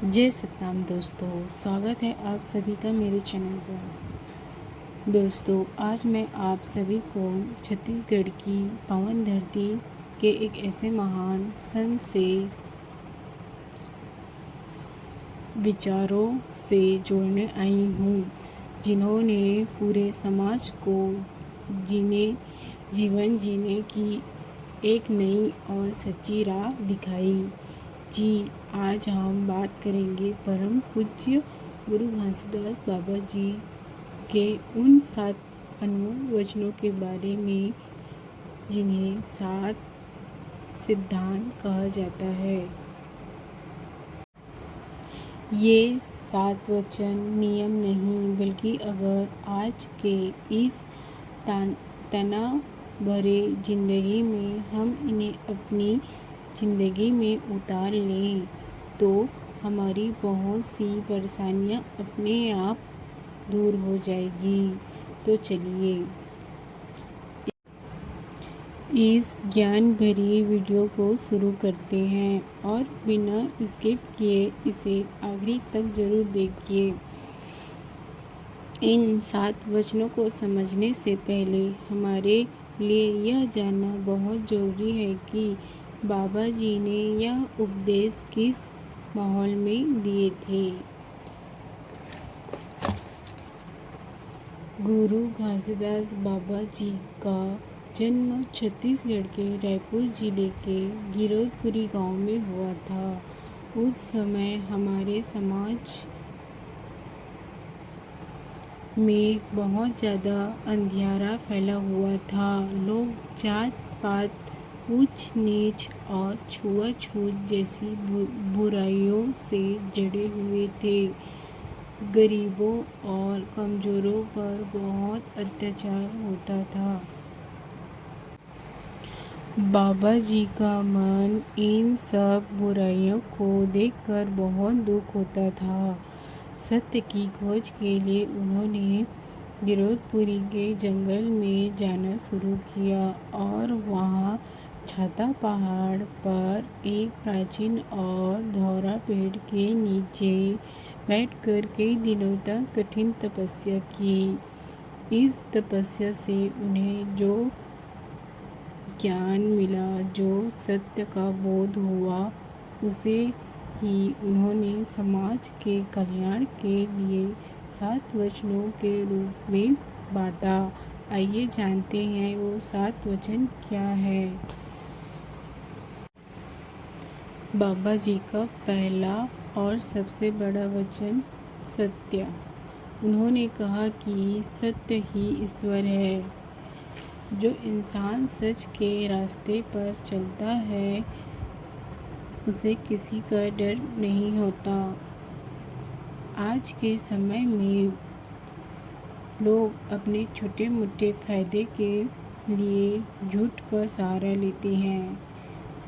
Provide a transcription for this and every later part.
जय सतनाम दोस्तों, स्वागत है आप सभी का मेरे चैनल पर। दोस्तों, आज मैं आप सभी को छत्तीसगढ़ की पावन धरती के एक ऐसे महान संत से विचारों से जोड़ने आई हूँ जिन्होंने पूरे समाज को जीवन जीने की एक नई और सच्ची राह दिखाई। जी, आज हम बात करेंगे परम पूज्य गुरु घासीदास बाबा जी के उन 7 अनमोल वचनों के बारे में जिन्हें 7 सिद्धांत कहा जाता है। ये 7 वचन नियम नहीं, बल्कि अगर आज के इस तनाव भरे जिंदगी में हम इन्हें अपनी ज़िंदगी में उतार लें तो हमारी बहुत सी परेशानियां अपने आप दूर हो जाएगी। तो चलिए इस ज्ञान भरी वीडियो को शुरू करते हैं और बिना स्किप किए इसे आखिरी तक जरूर देखिए। इन 7 वचनों को समझने से पहले हमारे लिए यह जानना बहुत ज़रूरी है कि बाबा जी ने यह उपदेश किस माहौल में दिए थे। गुरु घासीदास बाबा जी का जन्म छत्तीसगढ़ के रायपुर जिले के गिरोधपुरी गांव में हुआ था। उस समय हमारे समाज में बहुत ज़्यादा अंधियारा फैला हुआ था। लोग जात पात, ऊंच नीच और छुआछूत जैसी बुराइयों से जड़े हुए थे। गरीबों और कमज़ोरों पर बहुत अत्याचार होता था। बाबा जी का मन इन सब बुराइयों को देखकर बहुत दुख होता था। सत्य की खोज के लिए उन्होंने गिरोधपुरी के जंगल में जाना शुरू किया और वहाँ छाता पहाड़ पर एक प्राचीन और धौरा पेड़ के नीचे बैठकर कई दिनों तक कठिन तपस्या की। इस तपस्या से उन्हें जो ज्ञान मिला, जो सत्य का बोध हुआ, उसे ही उन्होंने समाज के कल्याण के लिए 7 वचनों के रूप में बांटा। आइए जानते हैं वो 7 वचन क्या है। बाबा जी का पहला और सबसे बड़ा वचन सत्य। उन्होंने कहा कि सत्य ही ईश्वर है। जो इंसान सच के रास्ते पर चलता है उसे किसी का डर नहीं होता। आज के समय में लोग अपने छोटे मोटे फायदे के लिए झूठ का सहारा लेते हैं,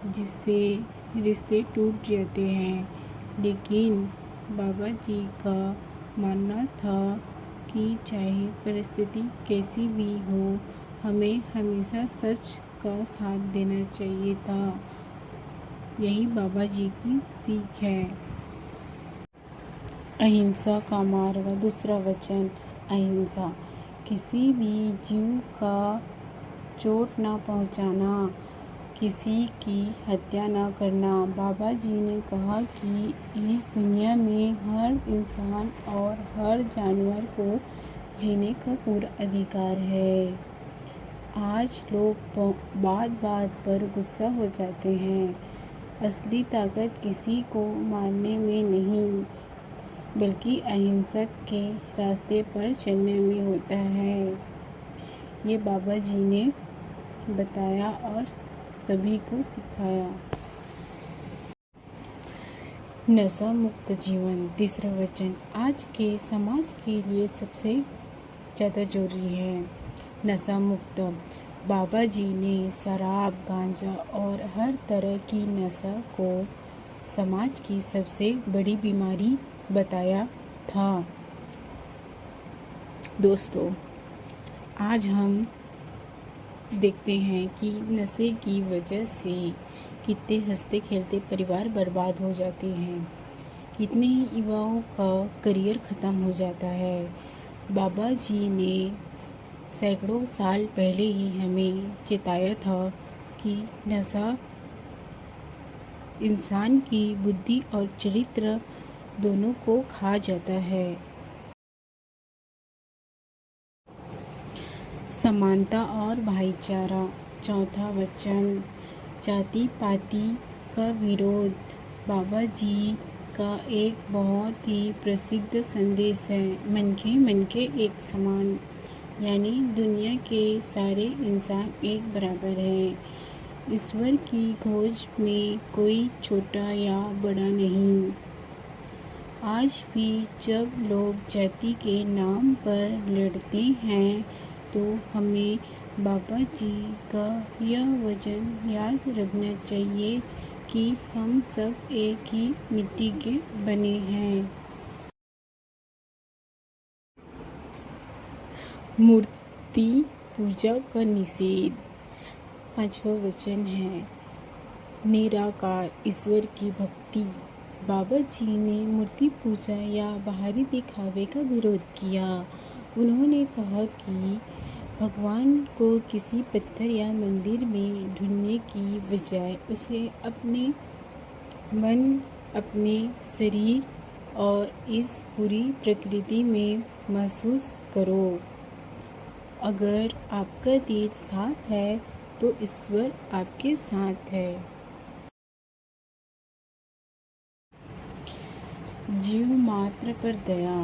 जिससे रिश्ते टूट जाते हैं। लेकिन बाबा जी का मानना था कि चाहे परिस्थिति कैसी भी हो, हमें हमेशा सच का साथ देना चाहिए था। यही बाबा जी की सीख है। अहिंसा का मार्ग। दूसरा वचन अहिंसा। किसी भी जीव का चोट ना पहुंचाना, किसी की हत्या ना करना। बाबा जी ने कहा कि इस दुनिया में हर इंसान और हर जानवर को जीने का पूरा अधिकार है। आज लोग बात बात पर गुस्सा हो जाते हैं। असली ताकत किसी को मारने में नहीं, बल्कि अहिंसक के रास्ते पर चलने में होता है। ये बाबा जी ने बताया और सभी को सिखाया। नशा मुक्त जीवन। तीसरा वचन आज के समाज के लिए सबसे ज़्यादा जरूरी है। नशा मुक्त। बाबा जी ने शराब, गांजा और हर तरह की नशा को समाज की सबसे बड़ी बीमारी बताया था। दोस्तों, आज हम देखते हैं कि नशे की वजह से कितने हंसते खेलते परिवार बर्बाद हो जाते हैं। कितने ही युवाओं का करियर ख़त्म हो जाता है। बाबा जी ने सैकड़ों साल पहले ही हमें चेताया था कि नशा इंसान की बुद्धि और चरित्र दोनों को खा जाता है। समानता और भाईचारा। चौथा वचन, जाति पाति का विरोध। बाबा जी का एक बहुत ही प्रसिद्ध संदेश है, मन के एक समान, यानी दुनिया के सारे इंसान एक बराबर हैं। ईश्वर की खोज में कोई छोटा या बड़ा नहीं। आज भी जब लोग जाति के नाम पर लड़ते हैं तो हमें बाबा जी का यह वचन याद रखना चाहिए कि हम सब एक ही मिट्टी के बने हैं। मूर्ति पूजा का निषेध। पांचवा वचन है निराकार ईश्वर की भक्ति। बाबा जी ने मूर्ति पूजा या बाहरी दिखावे का विरोध किया। उन्होंने कहा कि भगवान को किसी पत्थर या मंदिर में ढूंढने की बजाय उसे अपने मन, अपने शरीर और इस पूरी प्रकृति में महसूस करो। अगर आपका दिल साफ है तो ईश्वर आपके साथ है। जीव मात्र पर दया।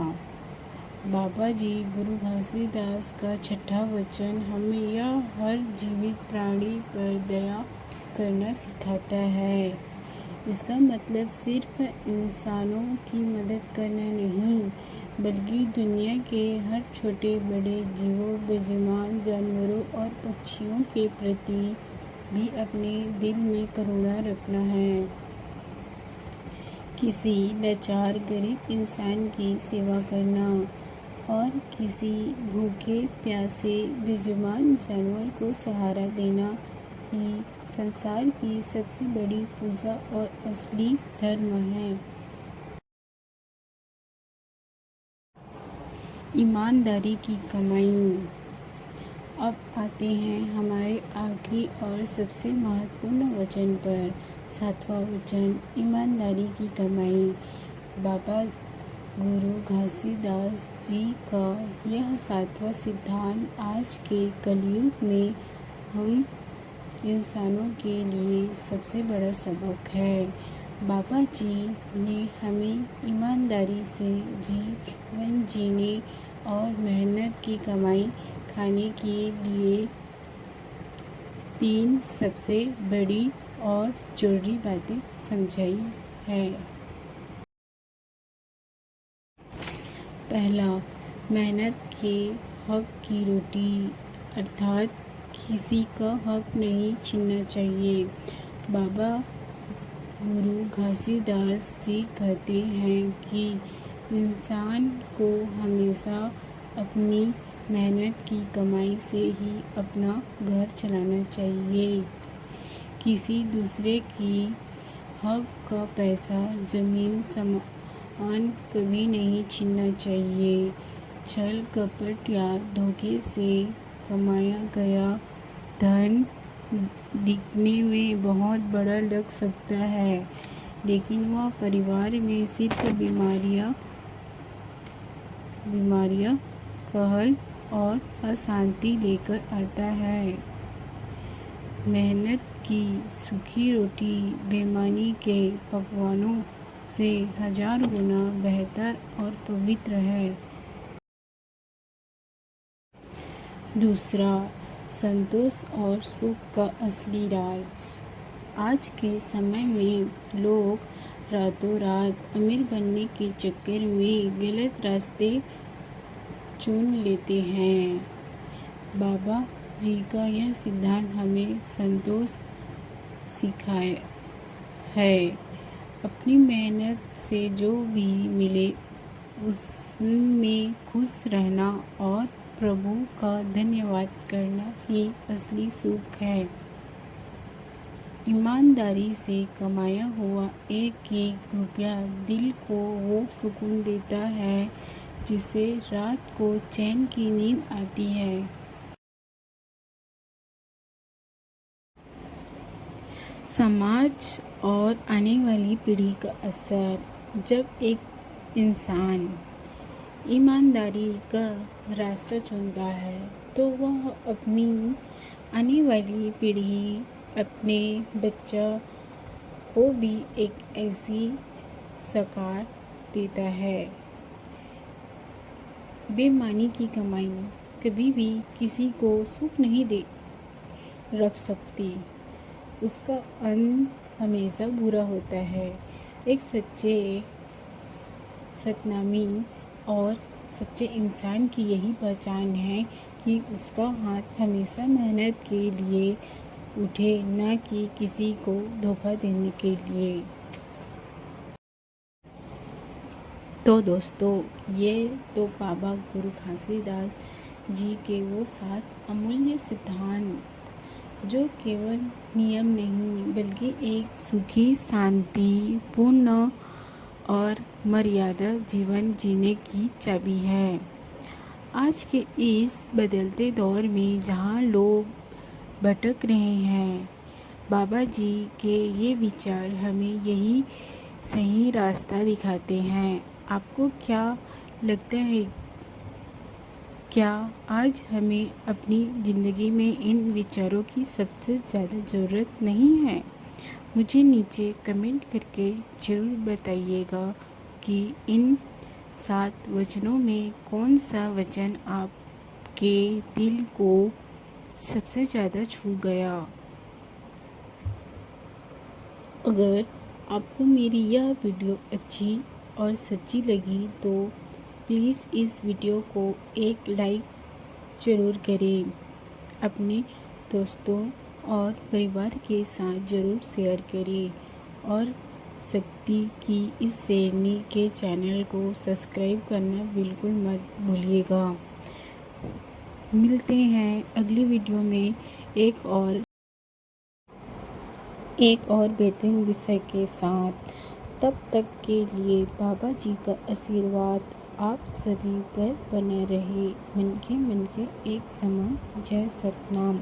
बाबा जी गुरु घासीदास का छठा वचन हमें यह हर जीवित प्राणी पर दया करना सिखाता है। इसका मतलब सिर्फ इंसानों की मदद करना नहीं, बल्कि दुनिया के हर छोटे बड़े जीवों, बेजुबान जानवरों और पक्षियों के प्रति भी अपने दिल में करुणा रखना है। किसी लाचार गरीब इंसान की सेवा करना और किसी भूखे प्यासे बेजुबान जानवर को सहारा देना ही संसार की सबसे बड़ी पूजा और असली धर्म है। ईमानदारी की कमाई। अब आते हैं हमारे आखिरी और सबसे महत्वपूर्ण वचन पर। सातवां वचन, ईमानदारी की कमाई। बाबा गुरु घासीदास जी का यह सातवां सिद्धांत आज के कलयुग में हम इंसानों के लिए सबसे बड़ा सबक है। बाबा जी ने हमें ईमानदारी से जीवन जीने और मेहनत की कमाई खाने के लिए 3 सबसे बड़ी और जरूरी बातें समझाई है। पहला, मेहनत के हक की रोटी, अर्थात किसी का हक नहीं छीनना चाहिए। बाबा गुरु घासीदास जी कहते हैं कि इंसान को हमेशा अपनी मेहनत की कमाई से ही अपना घर चलाना चाहिए। किसी दूसरे की हक का पैसा, जमीन, सामान कभी नहीं छीनना चाहिए। छल कपट या धोखे से कमाया गया धन दिखने में बहुत बड़ा लग सकता है, लेकिन वह परिवार में सिर्फ बीमारियां, कहल और अशांति लेकर आता है। मेहनत की सूखी रोटी बेईमानी के पकवानों से 1000 गुना बेहतर और पवित्र है। दूसरा, संतोष और सुख का असली राज। आज के समय में लोग रातों रात अमीर बनने के चक्कर में गलत रास्ते चुन लेते हैं। बाबा जी का यह सिद्धांत हमें संतोष सिखाया है। अपनी मेहनत से जो भी मिले उसमें खुश रहना और प्रभु का धन्यवाद करना ही असली सुख है। ईमानदारी से कमाया हुआ एक एक रुपया दिल को वो सुकून देता है जिससे रात को चैन की नींद आती है। समाज और आने वाली पीढ़ी का असर। जब एक इंसान ईमानदारी का रास्ता चुनता है तो वह अपनी आने वाली पीढ़ी, अपने बच्चा को भी एक ऐसी सकार देता है। बेईमानी की कमाई कभी भी किसी को सुख नहीं दे रख सकती, उसका अंत हमेशा बुरा होता है। एक सच्चे सतनामी और सच्चे इंसान की यही पहचान है कि उसका हाथ हमेशा मेहनत के लिए उठे, न कि किसी को धोखा देने के लिए। तो दोस्तों, ये तो बाबा गुरु घासीदास जी के वो 7 अमूल्य सिद्धांत जो केवल नियम नहीं बल्कि एक सुखी, शांति पूर्ण और मर्यादा जीवन जीने की चाबी है। आज के इस बदलते दौर में जहाँ लोग भटक रहे हैं, बाबा जी के ये विचार हमें यही सही रास्ता दिखाते हैं। आपको क्या लगता है, क्या आज हमें अपनी ज़िंदगी में इन विचारों की सबसे ज़्यादा ज़रूरत नहीं है? मुझे नीचे कमेंट करके ज़रूर बताइएगा कि इन 7 वचनों में कौन सा वचन आपके दिल को सबसे ज़्यादा छू गया। अगर आपको मेरी यह वीडियो अच्छी और सच्ची लगी तो प्लीज़ इस वीडियो को एक लाइक ज़रूर करें। अपने दोस्तों और परिवार के साथ ज़रूर शेयर करें और शक्ति की इस श्रेणी के चैनल को सब्सक्राइब करना बिल्कुल मत भूलिएगा। मिलते हैं अगली वीडियो में एक और बेहतरीन विषय के साथ। तब तक के लिए बाबा जी का आशीर्वाद आप सभी पर बना रहे। मन के एक समान। जय सतनाम।